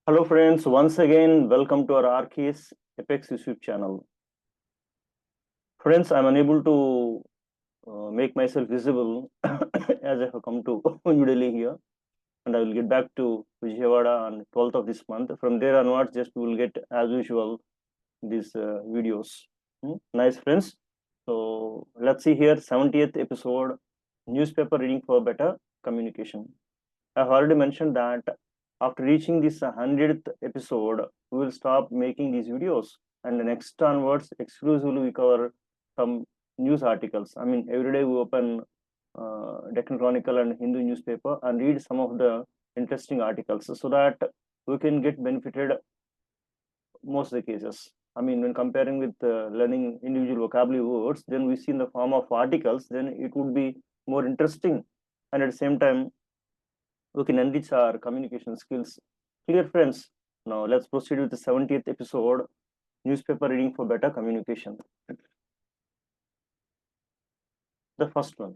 Hello friends, once again welcome to our Arcase Apex YouTube channel. Friends, I'm unable to make myself visible as I have come to New Delhi here, and I will get back to Vijayawada on 12th of this month. From there onwards, just we will get as usual these videos. Nice friends. So let's see here 70th episode, newspaper reading for better communication. I've already mentioned that after reaching this 100th episode, we will stop making these videos, and the next onwards, exclusively we cover some news articles. I mean, every day we open Deccan Chronicle and Hindu newspaper and read some of the interesting articles so that we can get benefited most of the cases. I mean, when comparing with learning individual vocabulary words, then we see in the form of articles, then it would be more interesting, and at the same time we can enrich our communication skills. Clear, friends? Now let's proceed with the 70th episode, newspaper reading for better communication. The first one,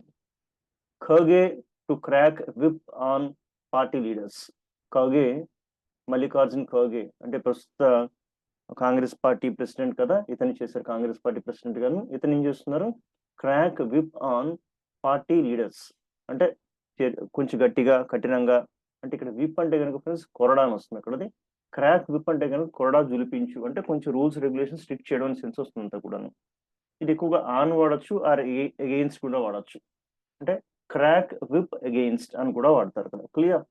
Kharge to crack whip on party leaders. Kharge, Mallikarjun Kharge అంటే ప్రస్తుత Congress party president కదా, ఇతను చేశారు Congress party president గాను. ఇతను ఏం చేస్తున్నారు, crack whip on party leaders అంటే కొంచెం గట్టిగా కఠినంగా, అంటే ఇక్కడ విప్ అంటే కనుక ఫ్రెండ్స్ కొరడా అని వస్తుంది అక్కడది. క్రాక్ విప్ అంటే కనుక కొరడా జులిపించు అంటే కొంచెం రూల్స్ రెగ్యులేషన్ స్ట్రిక్ట్ చేయడం అని సెన్స్ వస్తుంది అంతా కూడాను. ఇది ఎక్కువగా ఆన్ వాడచ్చు ఆర్ అగెయిన్స్ట్ కూడా వాడచ్చు. అంటే క్రాక్ విప్ అగెయిన్స్ట్ అని కూడా వాడతారు కదా. క్లియర్?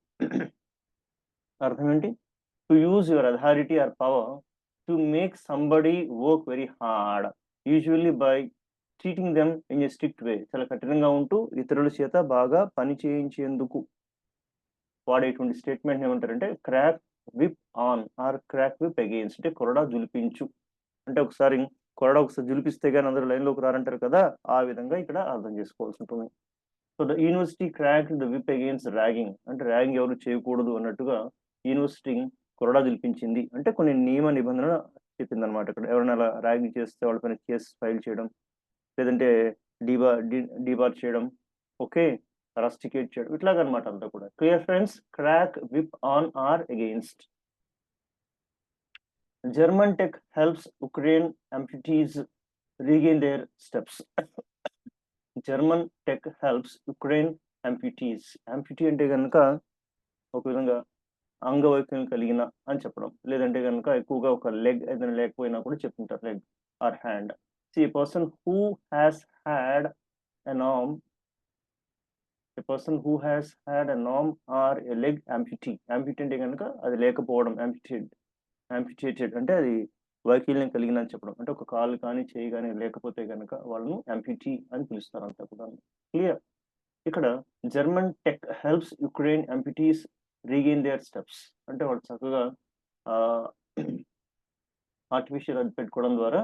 అర్థం ఏంటి? To use your authority or power to make somebody work very hard, usually by treating them in a strict way. చాలా కఠినంగా ఉంటూ ఇతరుల చేత బాగా పని చేయించేందుకు వాడేటువంటి స్టేట్మెంట్ ఏమంటారంటే crack whip on or crack whip against, అంటే కొరడా జులిపించు. అంటే ఒకసారి కొరడా ఒకసారి జులిపిస్తే కానీ అందరూ లైన్లోకి రారంటారు కదా, ఆ విధంగా ఇక్కడ అర్థం చేసుకోవాల్సి ఉంటుంది. So the university crack the whip against ragging, అంటే ర్యాగింగ్ ఎవరు చేయకూడదు అన్నట్టుగా యూనివర్సిటీ కొరడా జులిపించింది. అంటే కొన్ని నియమ నిబంధనలు చెప్పింది అనమాట. ఇక్కడ ఎవరైనా అలా ర్యాగింగ్ చేస్తే వాళ్ళపైన కేసు ఫైల్ చేయడం, లేదంటే డిబార్ చేయడం, ఓకే, రస్టికేట్ చేయడం, ఇట్లాగనమాట అంతా కూడా. Clear friends? Crack whip on or against. German tech helps Ukraine amputees regain their steps. German tech helps Ukraine amputees. Amputee అంటే కనుక ఒక విధంగా అంగవైకల్యం కలిగిన అని చెప్పడం, లేదంటే కనుక ఎక్కువగా ఒక లెగ్ ఏదైనా లేకపోయినా కూడా చెప్తుంటారు, leg or hand. See a person who has had an arm, a person who has had an arm or a leg amputee. amputee అంటే కనుక అది లేకపోవడం, amputated అంటే అది వైకల్యం కలిగిన అని చెప్పడం. అంటే ఒక కాలు కానీ చేయి కానీ లేకపోతే కనుక వాళ్ళను amputee అని పిలుస్తారు అంతా కూడా. క్లియర్? ఇక్కడ German tech helps Ukraine amputees regain their steps, అంటే వాళ్ళు చక్కగా ఆర్టిఫిషియల్ అది పెట్టుకోవడం ద్వారా,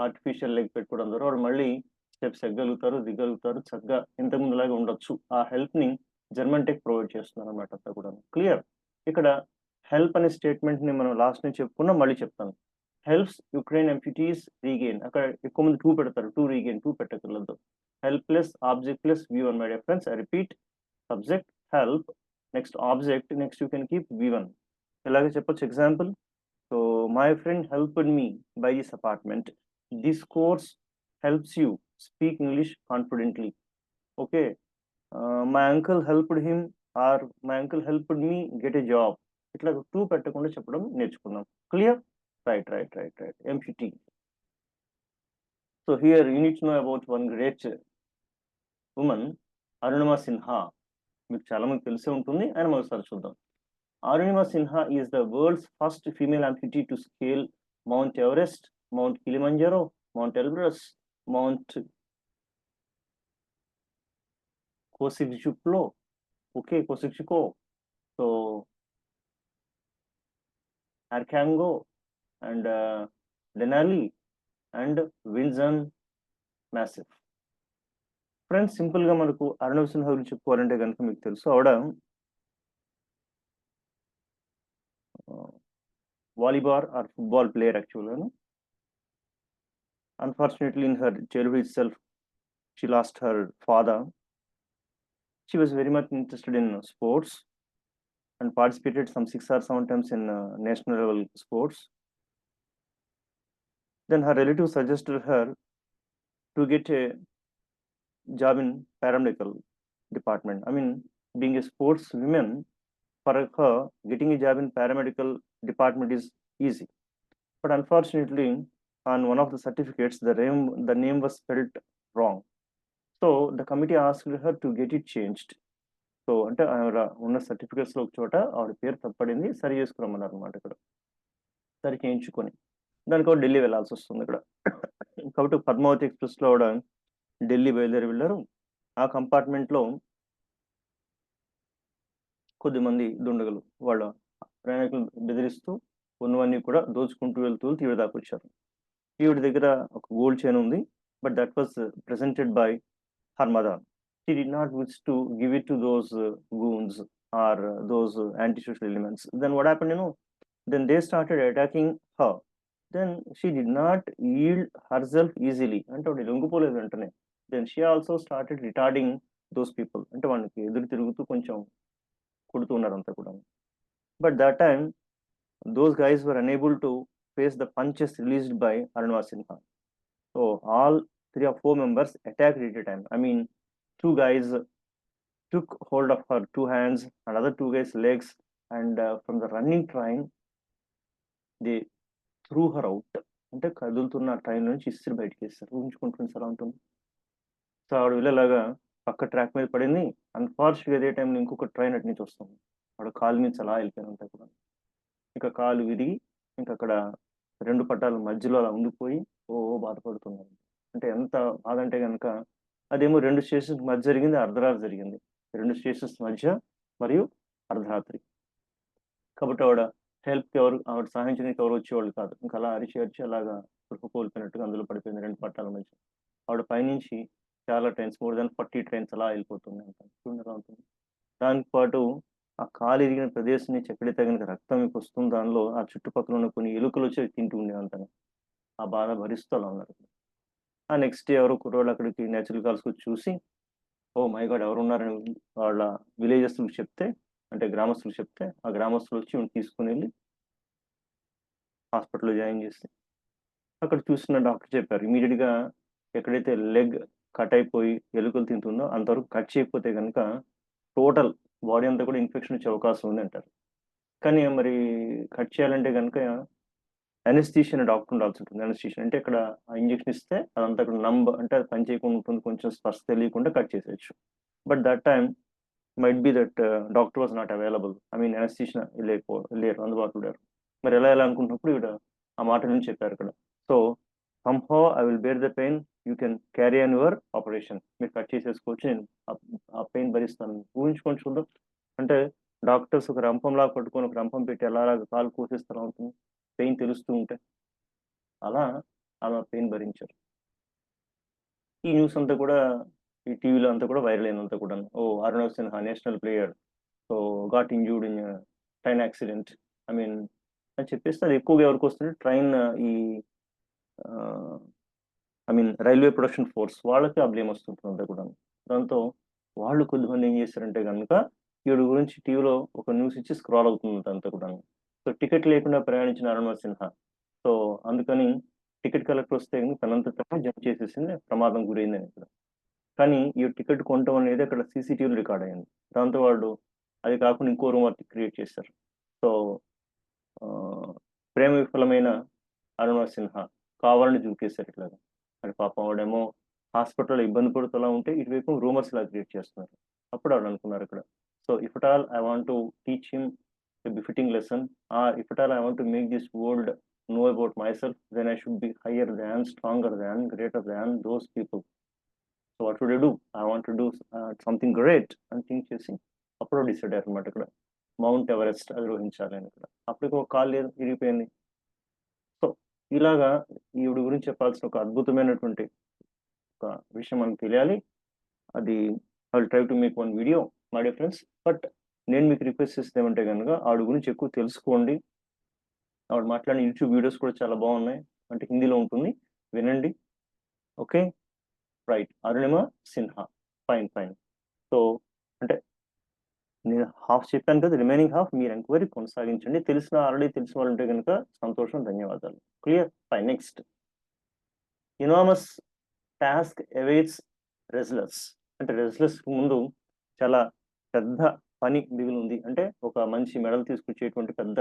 ఆర్టిఫిషియల్ లెగ్ పెట్టుకోవడం ద్వారా వాళ్ళు మళ్ళీ స్టెప్స్ ఎగ్గలుగుతారు, దిగలుగుతారు, చక్కగా ఇంతకుముందులాగా ఉండొచ్చు. ఆ హెల్ప్ ని జర్మన్ టెక్ ప్రొవైడ్ చేస్తున్నారు అనమాట అంతా కూడా. క్లియర్? ఇక్కడ హెల్ప్ అనే స్టేట్మెంట్ ని మనం లాస్ట్ నుంచి చెప్పుకున్నాం, మళ్ళీ చెప్తాను. హెల్ప్స్ యుక్రెయిన్ ఎంప్యూటీస్ రీగెయిన్, అక్కడ ఎక్కువ మంది టూ పెడతారు, టూ రీగెయిన్, టూ పెట్టకూడదు. Help plus object plus V1 my dear friends. I repeat, subject help, next object, next you can keep V1. ఇలాగే చెప్పొచ్చు. Example, so my friend helped me by this apartment. This course helps you speak English confidently. Okay, my uncle helped him or my uncle helped me get a job. ఇట్లా to పెట్టకుండా చెప్పడం నేర్చుకున్నాం. Clear? Right right right right. Amputee. So here you need to know about one great women, Arunima Sinha. మీకు చాలా మంది తెలిసే ఉంటుంది, ఆయన ఒకసారి చూద్దాం. Arunima Sinha is the world's first female amputee to scale Mount Everest, Mount Kilimanjaro, Mount Elbrus, Mount Kosciuszko, okay, Kosciuszko, so Arkango and Denali and Windsor Massif. Friends, simple గా మనకు అరుణిమ సిన్హా గురించి చెప్పుకోవాలంటే కనుక మీకు తెలుసు, ఆవిడ వాలీబాల్ ఆర్ ఫుట్బాల్ ప్లేయర్ యాక్చువల్గా. Unfortunately, in her childhood itself, she lost her father. She was very much interested in sports, and participated some 6 or 7 times in national level sports. Then her relative suggested her to get a job in paramedical department. I mean, being a sports woman, for her, getting a job in paramedical department is easy. But unfortunately, on one of the certificates, the name was spelled wrong. So the committee asked her to get it changed. So అంటే ఆవిడ ఉన్న సర్టిఫికేట్స్లో ఒక చోట ఆవిడ పేరు తప్పడింది, సరి చేసుకురమ్మన్నారు అనమాట. ఇక్కడ సరి చేయించుకొని దానికి కూడా ఢిల్లీ వెళ్ళాల్సి వస్తుంది ఇక్కడ. కాబట్టి పద్మావతి ఎక్స్ప్రెస్లో ఆవిడ ఢిల్లీ బయలుదేరి వెళ్ళారు. ఆ కంపార్ట్మెంట్లో కొద్దిమంది దుండగులు వాళ్ళ ప్రయాణికులు బెదిరిస్తూ ఉన్నవన్నీ కూడా దోచుకుంటూ వెళ్తూ ఈవిడ దాకా వచ్చారు. ఈవిడ దగ్గర ఒక గోల్డ్ చైన్ ఉంది, but that was presented by her mother. She did not wish to give it to those goons or those anti-social elements. Then what happened, then they started attacking her. Then she did not yield herself easily. అంటే లొంగిపోలేదు వెంటనే. Then she also started retarding those people. అంటే వాళ్ళకి ఎదురు తిరుగుతూ కొంచెం కొడుతున్నారు అంతా కూడా. But that time, those guys were unable to face the punches released by Arunava Sinha. So all 3 or 4 members attacked at a time. I mean, 2 guys took hold of her 2 hands, another 2 guys legs, and from the running train they threw her out. అంటే కదులుతున్న train నుంచి ఇస్త్రీ బయటకి వేస్తారు. ఊహించుకుంటుంది sir ఉంటుంది. So ఆవిడ వెళ్ళేలాగా పక్క track మీద పడింది. అన్ఫార్చునేట్గా అదే టైంలో ఇంకొక ట్రైన్ అటు నుంచి వస్తుంది. ఆవిడ కాలు నుంచి అలా వెళ్ళిపోయినంతా కూడా. ఇంకా కాలు విరిగి ఇంకా అక్కడ 2 పట్టాల మధ్యలో అలా ఉండిపోయి బాధపడుతున్నారు. అంటే ఎంత బాధ అంటే కనుక అదేమో 2 స్టేషన్స్ మధ్య జరిగింది, అర్ధరాత్రి జరిగింది. 2 స్టేషన్స్ మధ్య మరియు అర్ధరాత్రి. కాబట్టి ఆవిడ సహాయం చేయడానికి ఎవరు వచ్చేవాళ్ళు కాదు. ఇంకా అలా అరిచి అలాగా కృప కోల్పోయినట్టుగా అందులో పడిపోయింది 2 పట్టాల మధ్య. ఆవిడ పైనుంచి చాలా ట్రైన్స్, మోర్ దాన్ 40 ట్రైన్స్ అలా వెళ్ళిపోతుంది అంట. చూడండి ఎలా ఉంటుంది. దానికి పాటు ఆ కాలు ఇరిగిన ప్రదేశం నుంచి ఎక్కడైతే కనుక రక్తం మీకు వస్తుంది, దానిలో ఆ చుట్టుపక్కల ఉన్న కొన్ని ఎలుకలు వచ్చి తింటూ ఉండేవంతని. ఆ బాధ భరిస్తూ అలా ఉన్నారు. ఆ నెక్స్ట్ డే ఎవరో కుర్రోళ్ళు అక్కడికి నేచురల్ కాల్స్కి వచ్చి చూసి, ఓ మై గాడ్ ఎవరున్నారని వాళ్ళ విలేజెస్లకు చెప్తే, అంటే గ్రామస్తులకు చెప్తే, ఆ గ్రామస్తులు వచ్చి తీసుకుని వెళ్ళి హాస్పిటల్లో జాయిన్ చేసి అక్కడ చూసిన డాక్టర్ చెప్పారు, ఇమీడియట్గా ఎక్కడైతే లెగ్ కట్ అయిపోయి ఎలుకలు తింటుందో అంతవరకు కట్ చేయకపోతే కనుక టోటల్ బాడీ అంతా కూడా ఇన్ఫెక్షన్ వచ్చే అవకాశం ఉంది అంటారు. కానీ మరి కట్ చేయాలంటే కనుక అనెస్థీషియా అనే డాక్టర్ ఉండాల్సి ఉంటుంది. అనెస్థీషియా అంటే ఇక్కడ ఆ ఇంజెక్షన్ ఇస్తే అదంతా ఇక్కడ అంటే అది పని చేయకుండా ఉంటుంది, కొంచెం స్పర్శ తెలియకుండా కట్ చేసేయచ్చు. But that time might be that doctor was not available. I mean anaesthesia లేరు, అందుబాటులో లేరు. మరి ఎలా అనుకుంటున్నప్పుడు ఈవిడ ఆ మాట నుంచి చెప్పారు ఇక్కడ. So somehow I will bear the pain, you can carry on your operation. మీరు కట్ చేసేసుకోవచ్చు, నేను ఆ పెయిన్ భరిస్తాను. ఊహించుకొని చూద్దాం. అంటే డాక్టర్స్ ఒక రంపంలాగా పట్టుకొని ఒక రంపం పెట్టి ఎలాగా కాలు కోసేస్తూ ఉంటుంది, పెయిన్ తెలుస్తూ ఉంటే అలా ఆమె పెయిన్ భరించారు. ఈ న్యూస్ అంతా కూడా ఈ టీవీలో అంతా కూడా వైరల్ అయినంతా కూడా, Arunav Sinha national player so got injured in train accident. I mean అని చెప్పేసి అది ఎక్కువగా ఎవరికి వస్తుంది, ట్రైన్ ఈ రైల్వే ప్రొడక్షన్ ఫోర్స్ వాళ్ళకి ఆ బ్లేమ్ వస్తుంటుంది అంతా కూడా. దాంతో వాళ్ళు కొద్దిమంది ఏం చేశారంటే కనుక వీడి గురించి టీవీలో ఒక న్యూస్ ఇచ్చి స్క్రాల్ అవుతుంది అంతా కూడా. సో టికెట్ లేకుండా ప్రయాణించిన అరుణవ్ సిన్హా, సో అందుకని టికెట్ కలెక్టర్ వస్తే తనంత జంప్ చేసేసింది, ప్రమాదం గురైందని ఇక్కడ. కానీ ఈ టికెట్ కొనటం అనేది అక్కడ సీసీటీవీలో రికార్డ్ అయింది. దాంతో వాళ్ళు అది కాకుండా ఇంకో రూమర్ క్రియేట్ చేశారు. సో ప్రేమ విఫలమైన అరుణవ్ సిన్హా కావాలని దూకేశారు ఇట్లాగా. అది పాపం వాడేమో హాస్పిటల్లో ఇబ్బంది పడుతూ ఉంటే ఇటువైపు రూమర్స్ ఇలా క్రియేట్ చేస్తున్నారు. అప్పుడు వాళ్ళు అనుకున్నారు ఇక్కడ, so if at all I want to teach him a befitting lesson, or if at all I want to make this world know about myself, then I should be higher than, stronger than, greater than those people. So what should I do? I want to do something great అని think చేసి అప్పుడు decide అయ్యారు అనమాట ఇక్కడ mount Everest అధిరోహించాలి అని. ఇక్కడ అప్పటికి ఒక కాలు లేదు, ఇరిగిపోయింది. సో ఇలాగా ఈవిడ గురించి చెప్పాల్సిన ఒక అద్భుతమైనటువంటి ఒక విషయం మనకు తెలియాలి. అది I will try to make one video my dear friends. But నేను మీకు రిక్వెస్ట్ చేస్తే ఏమంటే కనుక ఆవిడ గురించి ఎక్కువ తెలుసుకోండి. ఆవిడ మాట్లాడిన యూట్యూబ్ వీడియోస్ కూడా చాలా బాగున్నాయి, అంటే హిందీలో ఉంటుంది, వినండి. Okay right, Arunima Sinha, fine. So అంటే నేను హాఫ్ చెప్పాను కదా, రిమైనింగ్ హాఫ్ మీరు ఎంక్వైరీ కొనసాగించండి. ఆల్రెడీ తెలిసిన వాళ్ళు ఉంటే కనుక సంతోషం, ధన్యవాదాలు. Clear? Fine. Next, onerous task awaits wrestlers. అంటే రెజ్లర్స్ ముందు చాలా పెద్ద పని మిగిలి ఉంది. అంటే ఒక మంచి మెడల్ తీసుకొచ్చేటువంటి పెద్ద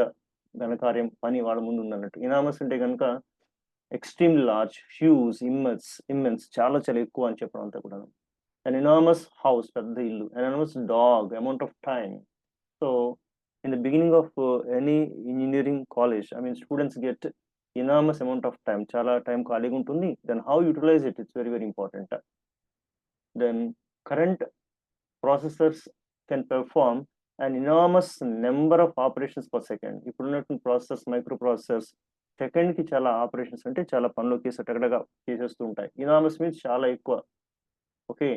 ఘనకార్యం పని వాళ్ళ ముందు ఉంది అన్నట్టు. ఇనామస్ అంటే కనుక ఎక్స్ట్రీమ్ లార్జ్, హ్యూజ్, ఇమ్మెన్స్, చాలా చాలా ఎక్కువ అని చెప్పడం అంతా కూడా. an enormous house, పెద్ద ఇల్లు, an enormous dog, amount of time. So in the beginning of any engineering college, I mean students get enormous amount of time, చాలా టైం ఖాళీగా ఉంటుంది. Then how utilize it, it's very very important. Then current processors can perform an enormous number of operations per second. ఇప్పుడు ఉన్నటువంటి processors, micro processors second కి చాలా operations, అంటే చాలా పనులు టగడగా చేసేస్తూ ఉంటాయి. ఇనామస్ మీన్స్ చాలా ఎక్కువ. Okay,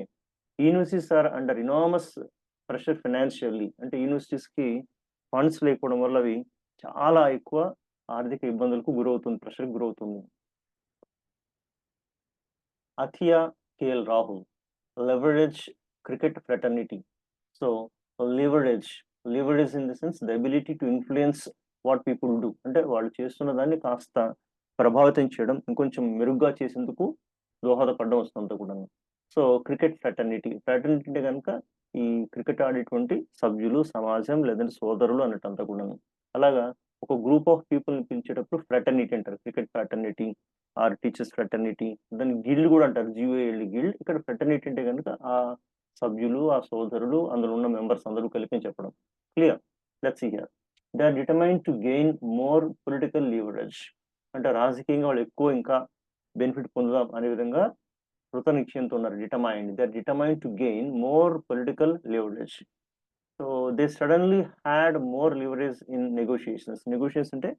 universities are under onerous pressure financially. అంటే యూనివర్సిటీస్ కి ఫండ్స్ లేకపోవడం వల్ల అవి చాలా ఎక్కువ ఆర్థిక ఇబ్బందులకు గురవుతుంది, ప్రెషర్ గురవుతుంది. Athiya KL Rahul, leverage cricket fraternity. So leverage in the sense the ability to influence what people do. అంటే వాళ్ళు చేస్తున్న దాన్ని కాస్త ప్రభావితం చేయడం, ఇంకొంచెం మెరుగ్గా చేసేందుకు దోహదపడడం వస్తుంది కూడా. సో క్రికెట్ ఫ్రెటర్నిటీ అంటే కనుక ఈ క్రికెట్ ఆడేటువంటి సభ్యులు, సమాజం, లేదంటే సోదరులు అన్నట్టు అంతా కూడా. అలాగా ఒక గ్రూప్ ఆఫ్ పీపుల్ని పిలిచేటప్పుడు ఫ్రెటర్నిటీ అంటారు. Cricket fraternity or teachers fraternity, దాన్ని గిల్డ్ కూడా అంటారు, GOLD గిల్డ్. ఇక్కడ ఫ్రెటర్నిటీ అంటే కనుక ఆ సభ్యులు, ఆ సోదరులు, అందులో ఉన్న మెంబర్స్ అందరూ కలిపి చెప్పడం. Clear? Let's see here. They are determined to gain more political leverage. అంటే రాజకీయంగా వాళ్ళు ఎక్కువ ఇంకా బెనిఫిట్ పొందుదాం అనే విధంగా కృత నిశ్చయంతో ఉన్నారు. They are determined to gain more political leverage. So they suddenly had more leverage in negotiations అంటే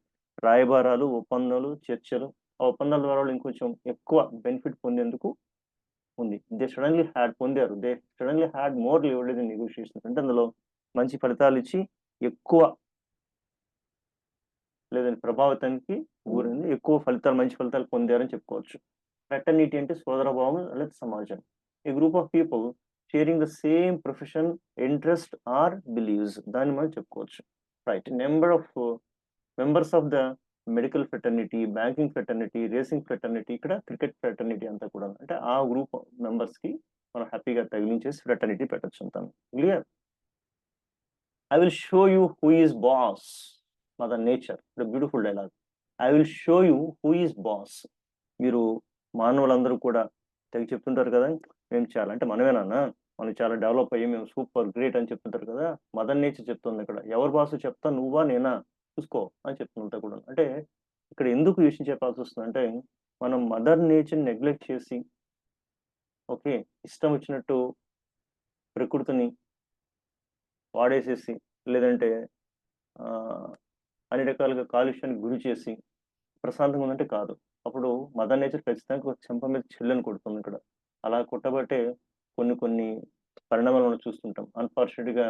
రాయబారాలు, ఒప్పందాలు, చర్చలు. ఆ ఒప్పందాల ద్వారా వాళ్ళు ఇంకొంచెం ఎక్కువ బెనిఫిట్ పొందేందుకు ఉంది. They suddenly had more leverage in negotiations. అంటే అందులో మంచి ఫలితాలు ఇచ్చి ఎక్కువ, లేదంటే ప్రభావితానికి గురింది, ఎక్కువ ఫలితాలు, మంచి ఫలితాలు పొందారని చెప్పుకోవచ్చు. ఫ్రెటర్నిటీ అంటే సోదరభావం లేదా సమాజం. A group of people sharing the same profession, interest or beliefs, దాన్ని మనం చెప్పుకోవచ్చు. Right. Members of the medical fraternity, banking fraternity, racing fraternity, ఇక్కడ క్రికెట్ ఫ్రెటర్నిటీ అంతా కూడా. అంటే ఆ గ్రూప్ మెంబర్స్ కి మనం హ్యాపీగా తగిలించేసి ఫ్రెటర్నిటీ పెట్టచ్చు అంటాను. Clear? I will show you who is boss. Mother nature, beautiful dialogue. I will show you who is boss. మీరు మానవులందరూ కూడా తెగ చెప్తుంటారు కదా, మేము చాలా, అంటే మనమేనా, మనం చాలా డెవలప్ అయ్యి మేము సూపర్ గ్రేట్ అని చెప్తుంటారు కదా. మదర్ నేచర్ చెప్తుంది ఇక్కడ, ఎవరు బాస్ చెప్తా, నువ్వా నేనా చూసుకో అని చెప్తుంటా కూడా. అంటే ఇక్కడ ఎందుకు ఈ విషయం చెప్పాల్సి వస్తుంది అంటే, మనం మదర్ నేచర్ నెగ్లెక్ట్ చేసి, ఓకే, ఇష్టం వచ్చినట్టు ప్రకృతిని వాడేసేసి, లేదంటే అన్ని రకాలుగా కాలుష్యానికి గురి చేసి ప్రశాంతంగా ఉందంటే కాదు. అప్పుడు మదర్ నేచర్ ఖచ్చితంగా చెంప మీద చెల్లని కొడుతుంది ఇక్కడ. అలా కొట్టబట్టే కొన్ని పరిణామాలు మనం చూస్తుంటాం. అన్ఫార్చునేట్గా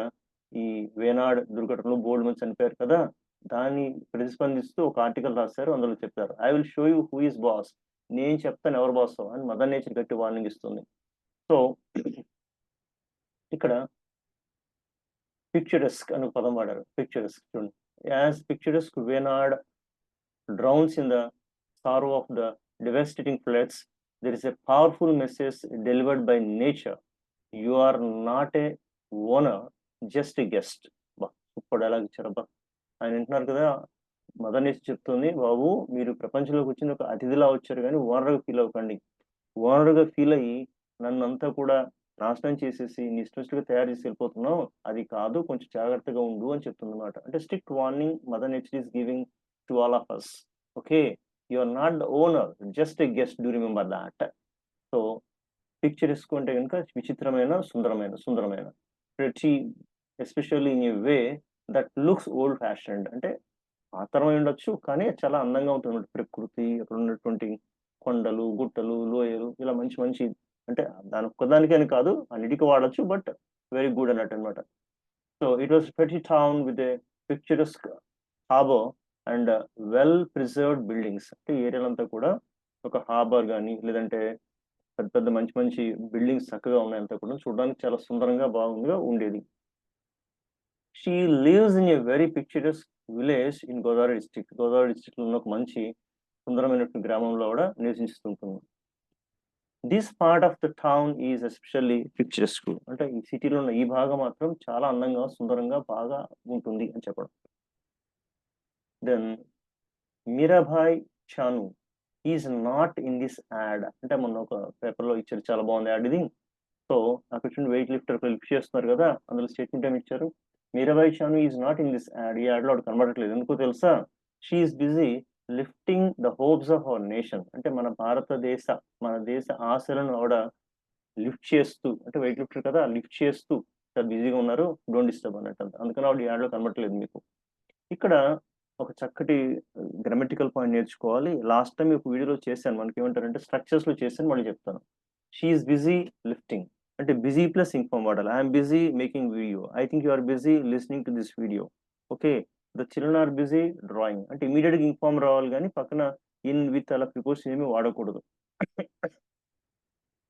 ఈ వేనాడ్ దుర్ఘటనలో బోల్డ్ మంది చనిపోయారు కదా, దాన్ని ప్రతిస్పందిస్తూ ఒక ఆర్టికల్ రాశారు. అందులో చెప్పారు, I will show you who is boss. నేను చెప్తాను ఎవరు బాస్ అని మదర్ నేచర్ గట్టి వార్నింగ్ ఇస్తుంది. సో ఇక్కడ పిక్చరస్క్ అని పదం వాడారు. పిక్చరస్క్ చూడండి. As picturesque Wayanad drowns in the sorrow of the devastating floods, there is a powerful message delivered by nature. You are not a owner, just a guest. Super dialogue ఇచ్చారబ్బా. ఆయన వింటున్నారు కదా, mother nature చెప్తుంది, బాబు మీరు ప్రపంచంలోకి వచ్చిన ఒక అతిథిలా వచ్చారు, కానీ ఓనర్గా ఫీల్ అవ్వకండి. ఓనర్గా ఫీల్ అయ్యి నన్ను అంతా కూడా నాశనం చేసేసి నీ ఇష్టంగా తయారు చేసి వెళ్ళిపోతున్నావు, అది కాదు, కొంచెం జాగ్రత్తగా ఉండు అని చెప్తుంది అనమాట. అంటే strict warning mother nature is giving to all of us. Okay, you are not the owner, just a guest, do remember that. So picture అంటే కనుక విచిత్రమైన, సుందరమైన ప్రతి, especially in a way that looks old fashioned. అంటే పాతరమై ఉండొచ్చు, కానీ చాలా అందంగా ఉంటుంది ప్రకృతి, అక్కడ ఉన్నటువంటి కొండలు, గుట్టలు, లోయలు, ఇలా మంచి అంటే దాని ఒక్కదానికి అని కాదు, అన్నిటికీ వాడచ్చు, బట్ వెరీ గుడ్ అన్నట్టు అనమాట. So it was pretty town with a picturesque harbour and well preserved buildings. అంటే ఏరియాలంతా కూడా ఒక హార్బర్ కానీ, లేదంటే పెద్ద మంచి బిల్డింగ్స్ చక్కగా ఉన్నాయంతా కూడా, చూడడానికి చాలా సుందరంగా, బాగుందిగా ఉండేది. She lives in a very picturesque village in Godavari district. Godavari district లో ఉన్న ఒక మంచి సుందరమైనటువంటి గ్రామంలో కూడా నివసిస్తుంటుంది. This part of the town is especially picturesque. అంటే ఈ సిటీలో ఉన్న ఈ భాగం మాత్రం చాలా అందంగా, సుందరంగా, బాగా ఉంటుంది అని చెప్పడం. Then Mirabai Chanu is not in this ad. అంటే మొన్న ఒక పేపర్లో ఇచ్చారు, చాలా బాగుంది యాడ్ ఇది. సో అక్కడ చూడండి, వెయిట్ లిఫ్టర్ లిఫ్ట్ చేస్తున్నారు కదా, అందులో స్టేట్మెంట్ ఏమి ఇచ్చారు, Mirabai Chanu is not in this ad. ఈ యాడ్ లో కనబడట్లేదు, ఎందుకో తెలుసా? She's busy lifting the hopes of our nation. అంటే మన దేశ ఆశలను ఆవిడ లిఫ్ట్ చేస్తూ, అంటే వెయిట్ లిఫ్టర్ కదా, లిఫ్ట్ చేస్తూ చాలా బిజీగా ఉన్నారు, డోంట్ డిస్టర్బ్ అన్నట్టు. అందుకని ఆవిడ యాడ్ లో కనబడట్లేదు మీకు. ఇక్కడ ఒక చక్కటి గ్రామటికల్ పాయింట్ నేర్చుకోవాలి. లాస్ట్ టైం ఒక వీడియోలో చేశాను, మనకి ఏమంటారంటే స్ట్రక్చర్స్ లో చేశాను, మళ్ళీ చెప్తాను. షీఈస్ బిజీ లిఫ్టింగ్ అంటే బిజీ ప్లస్ ఇన్ఫార్మ్ వాడాలి. I'm busy making video, I think you are busy listening to this video. Okay, the children are busy drawing అంటే ఇమీడియట్ గా ఇన్ఫార్మ్ రావాలి, కానీ పక్కన ఇన్ విత్ అలా ప్రిపోజిషన్ ఏమి వాడకూడదు.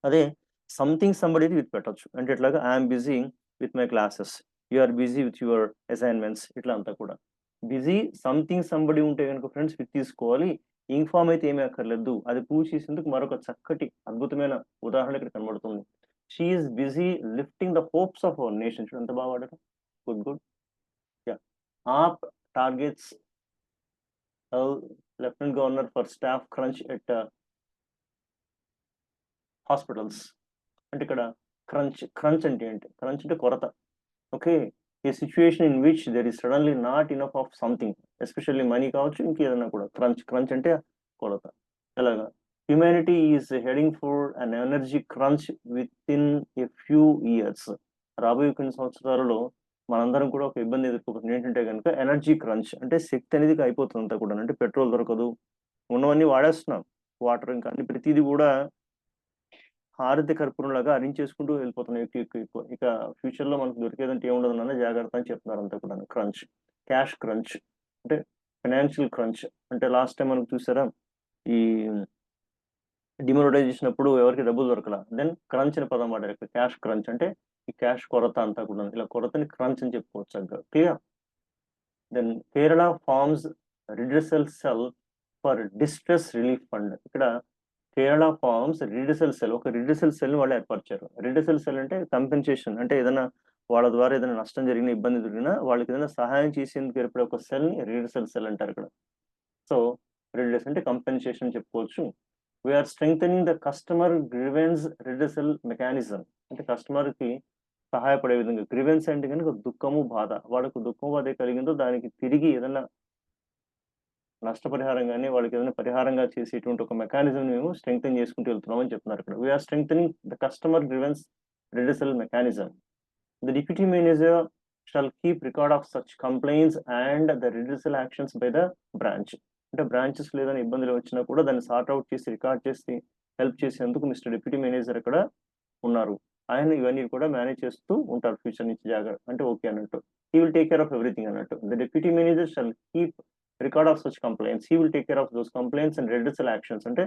అదే సంథింగ్ సంబడి విత్ పెట్టచ్చు. అంటే ఇట్లాగా I'm busy with my classes, you are busy with your assignments, ఇట్లా అంతా కూడా. బిజీ సంథింగ్ సంబడి ఉంటే కనుక ఫ్రెండ్స్ విత్ తీసుకోవాలి. ఇన్ఫార్మ్ అయితే ఏమీ అక్కర్లేదు. అది ప్రూవ్ చేసేందుకు మరొక చక్కటి అద్భుతమైన ఉదాహరణ ఇక్కడ కనబడుతుంది. She's busy lifting the hopes of our nation. ఎంత బాగా వాడారు, good good. Yeah, AAP targets lieutenant governor for staff crunch at hospitals. అంటే ఇక్కడ క్రంచ్ అంటే ఏంటి? క్రంచ్ అంటే కొరత. Okay, a situation in which there is suddenly not enough of something, especially money కావచ్చు, ఇంకేదైనా కూడా. క్రంచ్ అంటే కొరత. ఎలాగా? Humanity is heading for an energy crunch within a few years. రాబోయే కొన్ని సంవత్సరాలలో మనందరం కూడా ఒక ఇబ్బంది ఎదుర్కోబోతుంది. ఏంటంటే కనుక ఎనర్జీ క్రంచ్ అంటే శక్తి అనేది అయిపోతుంది అంతా కూడా. అంటే పెట్రోల్ దొరకదు, ఉన్నవన్నీ వాడేస్తున్నాం, వాటర్ ఇంకా అన్ని ప్రతిదీ కూడా హారతి కర్పూరంలాగా అరించేసుకుంటూ వెళ్ళిపోతున్నాయి ఎక్కువ ఎక్కువ ఎక్కువ. ఇక ఫ్యూచర్ లో మనకు దొరికేదంటే ఏముండదు నాన్న, జాగ్రత్త అని చెప్తున్నారు అంతా కూడా. క్రంచ్, క్యాష్ క్రంచ్ అంటే ఫైనాన్షియల్ క్రంచ్. అంటే లాస్ట్ టైం మనకు చూసారా, ఈ డిమోనటైజేషన్ అప్పుడు ఎవరికి డబ్బులు దొరకలా, దెన్ క్రంచ్ అని పదం వాడారు. ఇక్కడ క్యాష్ క్రంచ్ అంటే ఈ క్యాష్ కొరత అంతా కూడా. ఇలా కొరతని క్రంచ్ అని చెప్పుకోవచ్చు అంటారు. Clear? Then Kerala farms redressal cell for distress relief fund. ఇక్కడ కేరళ ఫార్మ్స్ రిడ్రెసల్ సెల్, ఒక రిడ్రెసల్ సెల్ వాళ్ళు ఏర్పరిచారు. రిడ్రెసల్ సెల్ అంటే కంపెన్సేషన్, అంటే ఏదైనా వాళ్ళ ద్వారా ఏదైనా నష్టం జరిగిన, ఇబ్బంది జరిగినా వాళ్ళకి ఏదైనా సహాయం చేసేందుకు ఏర్పడే ఒక సెల్ ని రిడ్రెసల్ సెల్ అంటారు ఇక్కడ. సో రిడ్రెస్ అంటే కంపెన్సేషన్ చెప్పుకోవచ్చు. We are strengthen the customer grievance redressal mechanism. అంటే కస్టమర్ కి సహాయపడే విధంగా. గ్రీవెన్స్ అంటే కనుక దుఃఖము, బాధ. వాళ్ళకు దుఃఖం బాధ కలిగిందో దానికి తిరిగి ఏదైనా నష్టపరిహారం కానీ వాళ్ళకి ఏదైనా పరిహారంగా చేసేటువంటి ఒక మెకానిజం మేము స్ట్రెంగ్తన్ చేసుకుంటూ వెళ్తున్నాం అని చెప్తున్నారు ఇక్కడ. We're strengthening the customer grievance redressal mechanism. The deputy manager shall keep record of such complaints and the redressal actions by the branch. అంటే బ్రాంచెస్ లో ఏదైనా ఇబ్బందులు వచ్చినా కూడా దాన్ని సార్ట్ అవుట్ చేసి రికార్డ్ చేసి హెల్ప్ చేసేందుకు మిస్టర్ డిప్యూటీ మేనేజర్ ఇక్కడ ఉన్నారు. ఆయన ఇవన్నీ కూడా మేనేజ్ చేస్తూ ఉంటారు ఫ్యూచర్ నుంచి. జాగ్రత్త అంటే ఓకే అన్నట్టు. He will take care of everything అన్నట్టు. The deputy manager shall keep record of such complaints, he will take care of those complaints and redressal actions. అంటే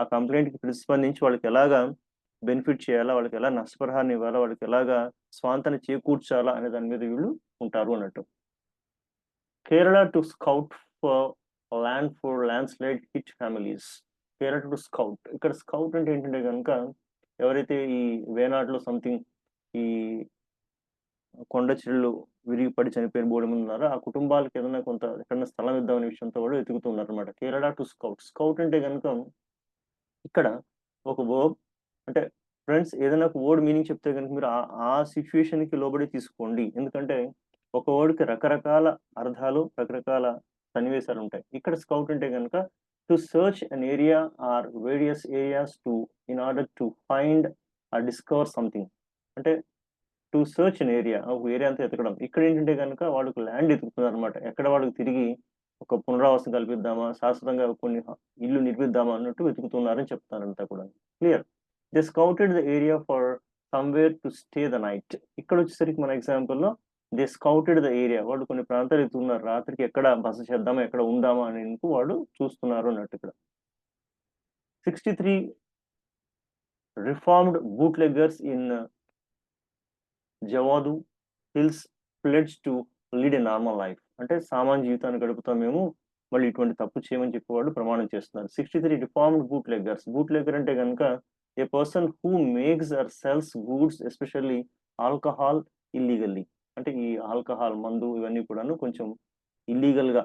ఆ కంప్లైంట్ కి ప్రతిస్పందించి వాళ్ళకి ఎలాగా బెనిఫిట్ చేయాలా, వాళ్ళకి ఎలా నష్టపరిహారం ఇవ్వాలా, వాళ్ళకి ఎలాగా స్వాంతని చేకూర్చాలా అనే దాని మీద వీళ్ళు ఉంటారు అన్నట్టు. Kerala to scout for land for land slide hit families. Kerala to scout. ఇక్కడ స్కౌట్ అంటే ఏంటంటే కనుక ఎవరైతే ఈ వేనాడులో సంథింగ్ ఈ కొండ చిల్లు విరిగిపడి చనిపోయిన బోర్డు మంది ఉన్నారో ఆ కుటుంబాలకు ఏదైనా కొంత ఎక్కడైనా స్థలం ఇద్దామనే విషయంతో కూడా వెతుకుతున్నారు అనమాట. Kerala to scout. స్కౌట్ అంటే కనుక ఇక్కడ ఒక వర్బ్. అంటే ఫ్రెండ్స్ ఏదైనా ఒక వర్డ్ మీనింగ్ చెప్తే కనుక మీరు ఆ సిచ్యువేషన్ కి లోబడి తీసుకోండి. ఎందుకంటే ఒక వర్డ్ కి రకరకాల అర్థాలు, రకరకాల సన్నివేశాలు ఉంటాయి. ఇక్కడ స్కౌట్ అంటే కనుక to search an area or various areas to in order to find or discover something. అంటే టు సర్చ్ అన్ ఏరియా, ఒక ఏరియా అంతా ఎతకడం. ఇక్కడ ఏంటంటే కనుక వాళ్ళకు ల్యాండ్ ఎతుకుతున్నారు అనమాట. ఎక్కడ వాళ్ళకి తిరిగి ఒక పునరావాసం కల్పిద్దామా, శాశ్వతంగా కొన్ని ఇల్లు నిర్మిద్దామా అన్నట్టు వెతుకుతున్నారని చెప్తారంతా కూడా. Clear? They scouted the area for somewhere to stay the night. ఇక్కడ వచ్చేసరికి మన ఎగ్జాంపుల్లో దే స్కౌటెడ్ ద ఏరియా, వాళ్ళు కొన్ని ప్రాంతాలు ఎత్తుకున్నారు, రాత్రికి ఎక్కడ బస చేద్దామా, ఎక్కడ ఉందామా అనేందుకు వాళ్ళు చూస్తున్నారు అన్నట్టు ఇక్కడ. 63 reformed bootleggers in Javadhu hills pledged to lead a normal life, అంటే సామాన్య జీవితాన్ని గడుపుతాం మేము, మళ్ళీ ఇటువంటి తప్పు చేయమని చెప్పి వాళ్ళు ప్రమాణం చేస్తున్నారు. 63 reformed bootleggers. Bootlegger అంటే కనుక a person who makes or sells goods especially alcohol illegally, అంటే ఈ ఆల్కహాల్ మందు ఇవన్నీ కూడాను కొంచెం ఇల్లీగల్ గా,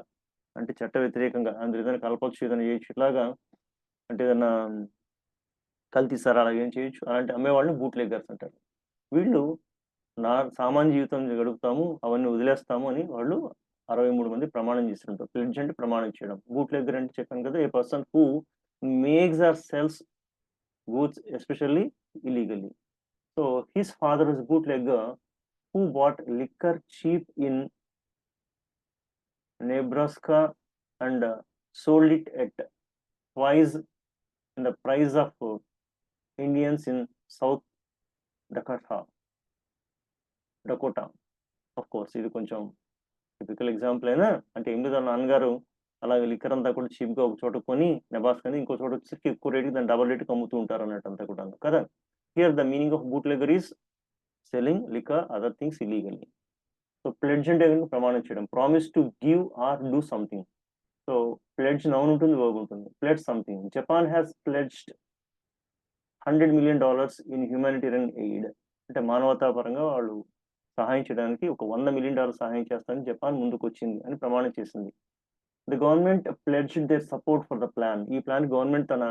అంటే చట్ట వ్యతిరేకంగా, అందులో ఏదైనా కలపచ్చు, ఏదైనా చేయొచ్చు, ఇట్లాగా అంటే ఏదైనా కల్తీ సార్ అలా ఏం చేయొచ్చు, అలాంటి అమ్మేవాళ్ళని బూట్ లెగ్గర్స్ అంటారు. వీళ్ళు సామాన్య జీవితం గడుపుతాము, అవన్నీ వదిలేస్తాము అని వాళ్ళు 63 మంది ప్రమాణం చేస్తుంటారు. ప్లెడ్జ్ అంటే ప్రమాణం చేయడం. బూట్ లెగ్గర్ అంటే చెప్పాను కదా, a person who makes or sells goods especially illegally. So his father is bootlegger who bought liquor cheap in Nebraska and sold it at twice in the price of Indians in South Dakota. Of course ఇది కొంచెం typical example అయినా, అంటే ఏం లేదు, నాన్నగారు అలాగే liquor అంతా కూడా చీప్గా ఒక చోట కొని నెబాస్కాని ఇంకో చోట వచ్చేసరికి ఎక్కువ రేటుకి దాన్ని డబల్ రేటుకి అమ్ముతూ ఉంటారు అన్నట్టు అంతా కూడా కదా. Here the meaning of bootlegger is selling liquor other things illegally. So pledge అంటే కనుక ప్రమాణం చేయడం. Promise to give or do something. So pledge noun ఉంటుంది, వర్బ్ ఉంటుంది. Pledge something. Japan has pledged $100 million in humanitarian aid, అంటే మానవతా పరంగా వాళ్ళు సహాయం చేయడానికి ఒక $100 million సహాయం చేస్తానని జపాన్ ముందుకు వచ్చింది అని ప్రమాణం చేసింది. The government pledged their support for the plan. ఈ ప్లాన్ గవర్నమెంట్ తన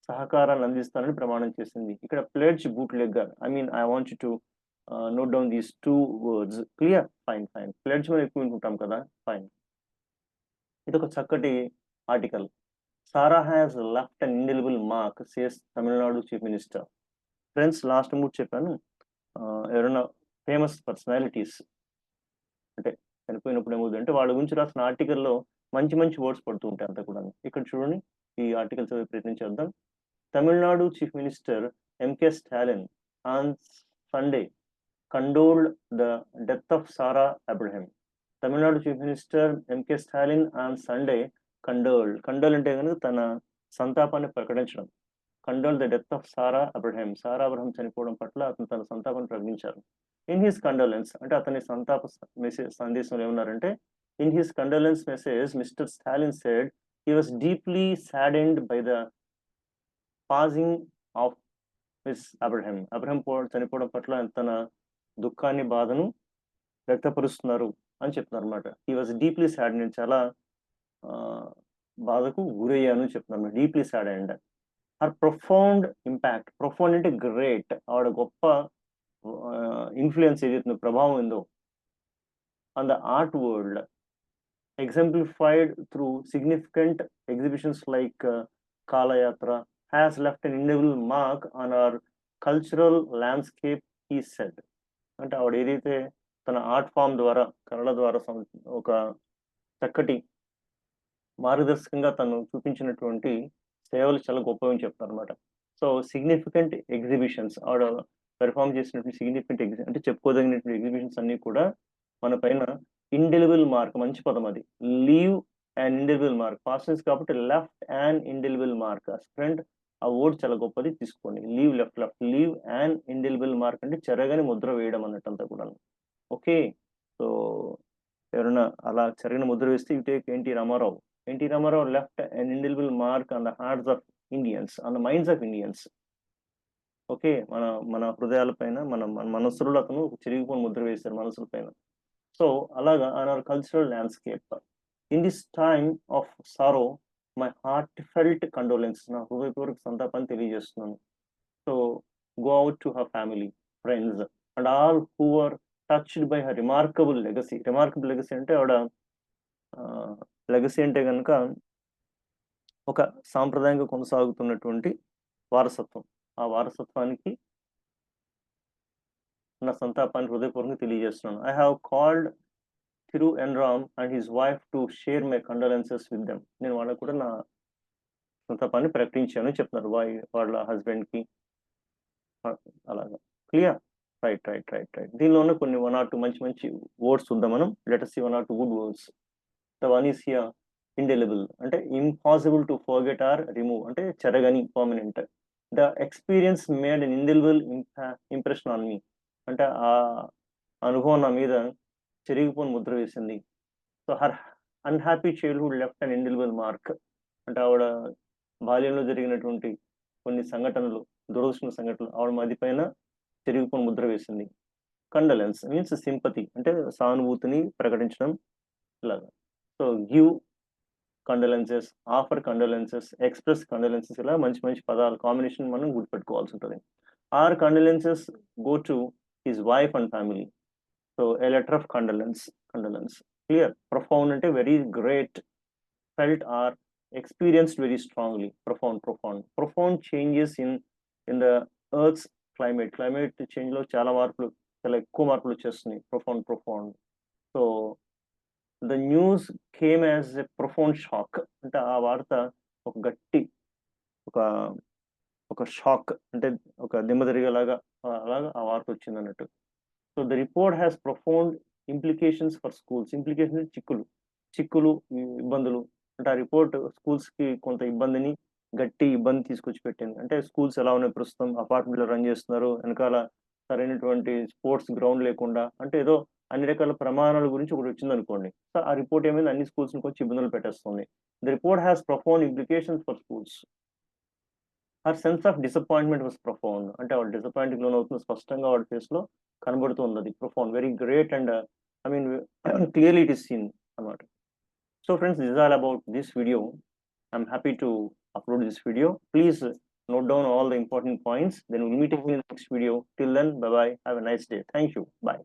సహకారాన్ని అందిస్తానని ప్రమాణం చేసింది. ఇక్కడ pledge bootlegger, I mean I want to note down these 2 words. Clear? Fine fine. Pledge మనం ఎక్కువ వింటుంటాం కదా, ఫైన్. ఇది ఒక చక్కటి article. Sara has left an indelible mark says Tamil Nadu chief minister. Friends, last మూడు చెప్పాను, ఎవరైనా ఫేమస్ పర్సనాలిటీస్ అంటే చనిపోయినప్పుడు ఏమవుతుంది అంటే వాళ్ళ గురించి రాసిన ఆర్టికల్లో మంచి మంచి వర్డ్స్ పడుతూ ఉంటాయి అంతా కూడా. ఇక్కడ చూడండి, ఈ ఆర్టికల్ చదివే ప్రయత్నం చేద్దాం. Tamil Nadu chief minister MK Stalin on Sunday condoled the death of Sarah Abraham. Tamil Nadu chief minister MK Stalin on Sunday condole అంటే కనుక తన సంతాపాన్ని ప్రకటించడం. Condole the death of Sarah Abraham చనిపోవడం పట్ల అతను తన సంతాపాన్ని ప్రకటించారు. ఇన్ హిస్ కండోలెన్స్ అంటే అతని సంతాప మెసేజ్ సందేశంలో ఏమన్నారంటే, in his condolence message mister Stalin said he was deeply సాడెండ్ by the passing of miss Abraham చనిపోవడం పట్ల తన దుఃఖాన్ని బాధను వ్యక్తపరుస్తున్నారు అని చెప్తున్నారు అనమాట. హీ వాజ్ డీప్లీ సాడ్, నేను చాలా బాధకు గురయ్యాను చెప్తున్నారు. Deeply sad and or profound impact. Profound అంటే గ్రేట్, ఆవిడ గొప్ప ఇన్ఫ్లుయెన్స్ ఏదైతుందో, ప్రభావం ఉందో on the art world exemplified through significant exhibitions like Kalayaatra has left an indelible mark on our cultural landscape, he said. అంటే ఆవిడ ఏదైతే తన ఆర్ట్ ఫామ్ ద్వారా, కళల ద్వారా ఒక చక్కటి మార్గదర్శకంగా తను చూపించినటువంటి సేవలు చాలా గొప్పవని చెప్తారు అనమాట. సో సిగ్నిఫికెంట్ ఎగ్జిబిషన్స్, ఆవిడ పెర్ఫామ్ చేసినటువంటి సిగ్నిఫికెంట్ అంటే చెప్పుకోదగినటువంటి ఎగ్జిబిషన్స్ అన్ని కూడా మన పైన ఇండెలిబుల్ మార్క్, మంచి పదం అది. Leave and indelible mark, past tense కాబట్టి left and indelible mark. Friend, ఆ వర్డ్ చాలా గొప్పది, తీసుకోండి. Leave left leave and indelible mark అంటే చెరగని ముద్ర వేయడం అన్నట్టు అంతా కూడా. ఓకే, సో ఎవరైనా అలా చెరగని ముద్ర వేస్తే you take NT Rama Rao. NT Rama Rao left and indelible mark on the hearts of Indians, on the minds of Indians. Okay, మన మన హృదయాల పైన, మన మనస్సులో అతను చిరిగిపోయిన ముద్ర వేశారు మనసుల పైన. సో అలాగా on our cultural landscape. In this time of sorrow my heartfelt condolence, నా హృదయపూర్వక సంతాపాన్ని తెలియజేస్తున్నాను. So go out to her family, friends and all who are touched by her remarkable legacy. Remarkable legacy అంటే ఆవిడ legacy అంటే కనుక ఒక సాంప్రదాయంగా కొనసాగుతున్నటువంటి వారసత్వం. ఆ వారసత్వానికి నా సంతాపాన్ని హృదయపూర్వకంగా తెలియజేస్తున్నాను. I have called Thiru N Ram and his wife to share my condolences with them. నేను వాళ్ళకు కూడా నా సంతాపాన్ని ప్రకటించాను చెప్తున్నారు వాళ్ళ హస్బెండ్కి. అలాగా clear? Right right right right. దీనిలో ఉన్న కొన్ని 1 or 2 మంచి మంచి వర్డ్స్ చూద్దాం మనం. Let us see 1 or 2 good words. The one is here indelible, అంటే impossible to forget or remove, అంటే చెరగని, permanent. The experience made an indelible impression on me, అంటే ఆ అనుభవం నా మీద చెరిగిపోని ముద్ర వేసింది. So her unhappy childhood left an indelible mark. అంటే ఆవిడ బాల్యంలో జరిగినటువంటి కొన్ని సంఘటనలు, దురదృష్టమైన సంఘటనలు ఆవిడ మది పైన చెరిగిపోని ముద్ర వేసింది. కండోలెన్స్ మీన్స్ సింపతి అంటే సానుభూతిని ప్రకటించడం ఇలాగా. So give condolences, offer condolences, express condolences ఇలా మంచి మంచి పదాల కాంబినేషన్ మనం గుర్తుపెట్టుకోవాల్సి ఉంటది. Or condolences go to his wife and family. So a letter of condolence. Clear. Profound అంటే very great, felt or experienced very strongly. Profound changes in the earth's climate చేంజ్‌లో చాలా ఎక్కువ మార్పులు వచ్చేస్తున్నాయి. Profound. So the news came as a profound shock. అంటే ఆ వార్త ఒక గట్టి ఒక ఒక షాక్ అంటే ఒక దిమ్మ తిరిగేలాగా అలాగా ఆ వార్త వచ్చిందన్నట్టు. So the report has profound implications for schools. Implication చిక్కులు, ఇబ్బందులు. అంటే ఆ రిపోర్ట్ స్కూల్స్‌కి కొంత గట్టి ఇబ్బంది తీసుకొచ్చి పెట్టింది. అంటే స్కూల్స్ ఎలా ఉన్నాయి ప్రస్తుతం, అపార్ట్మెంట్‌లో రన్ చేస్తున్నారు. వెనకాల సరైనటువంటి స్పోర్ట్స్ గ్రౌండ్ లేకుండా అంటే ఏదో అన్ని రకాల ప్రమాణాల గురించి ఒకటొచ్చిందనుకోండి. సో ఆ రిపోర్ట్ ఏమైంది అన్ని స్కూల్స్‌ని కొంచెం ఇబ్బందులు పెట్టేస్తుంది. The report has profound implications for schools. Her sense of disappointment was profound. అంటే ఆవిడ డిసప్పాయింట్‌కి లోనవుతుంది స్పష్టంగా ఆవిడ ఫేస్‌లో కనబడుతూ ఉన్నది. Profound, very great and I mean clearly it is seen అన్నమాట. So friends, this is all about this video. I'm happy to upload this video. Please note down all the important points. Then we'll meet again in the next video. Till then, bye bye. Have a nice day. Thank you. Bye.